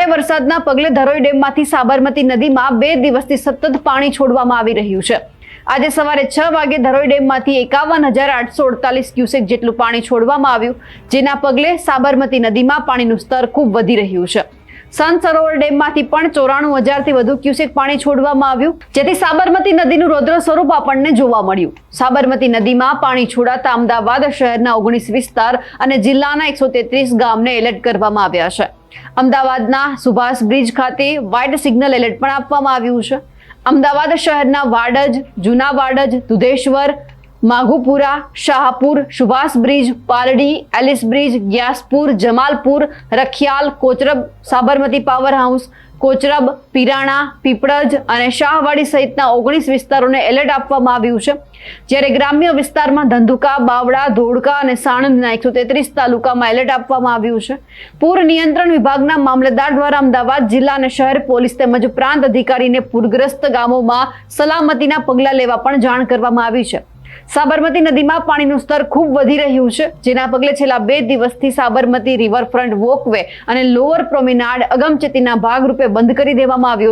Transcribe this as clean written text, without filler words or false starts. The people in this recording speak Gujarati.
ભારે વરસાદના પગલે ધરોઈ ડેમમાંથી સાબરમતી નદીમાં 2 દિવસથી સતત પાણી છોડવામાં આવી રહ્યું છે। આજે સવારે 6 વાગે ધરોઈ ડેમમાંથી 51,848 ક્યુસેક જેટલું પાણી છોડવામાં આવ્યું, જેના પગલે સાબરમતી નદીમાં પાણીનું સ્તર ખૂબ વધી રહ્યું છે। સંત સરોવર ડેમમાંથી પણ 94,000થી વધુ ક્યુસેક પાણી છોડવામાં આવ્યું, જેથી સાબરમતી નદીનું રૌદ્ર સ્વરૂપ આપણને જોવા મળ્યું। સાબરમતી નદીમાં પાણી છોડાતા અમદાવાદ શહેરના 19 વિસ્તાર અને જિલ્લાના 133 ગામને એલર્ટ કરવામાં આવ્યા છે। અમદાવાદના સુભાષ બ્રિજ ખાતે વ્હાઇટ સિગ્નલ એલર્ટ પણ આપવામાં આવ્યું છે। અમદાવાદ શહેરના વાડજ, જૂના Vadaj, Dudheshwar, Madhupura, Shahpur, Subhash bridge, Paldi, Ellis bridge, Gyaspur, Jamalpur, Rakhial, Kochrab, Sabarmati power house, Kochrab, Pirana, Piplaj અને શાહવાડી સહિતના 19 વિસ્તારોને એલર્ટ આપવામાં આવ્યું છે, જ્યારે ગ્રામ્ય વિસ્તારમાં ધંધુકા, બાવડા, ધોળકા અને સાણંદના 133 તાલુકામાં એલર્ટ આપવામાં આવ્યું છે। પૂર નિયંત્રણ વિભાગના મામલતદાર દ્વારા અમદાવાદ જિલ્લા અને શહેર પોલીસ તેમજ પ્રાંત અધિકારીને પૂરગ્રસ્ત ગામોમાં સલામતીના પગલાં લેવા પણ જાણ કરવામાં આવી છે। સાબરમતી નદીમાં પાણીનું સ્તર ખૂબ વધી રહ્યું છે, જેના પગલે છેલ્લા 2 દિવસથી સાબરમતી રિવરફ્રન્ટ વોકવે અને લોઅર પ્રોમિનાડ અગમચેતીના ભાગરૂપે બંધ કરી દેવામાં આવ્યો છે।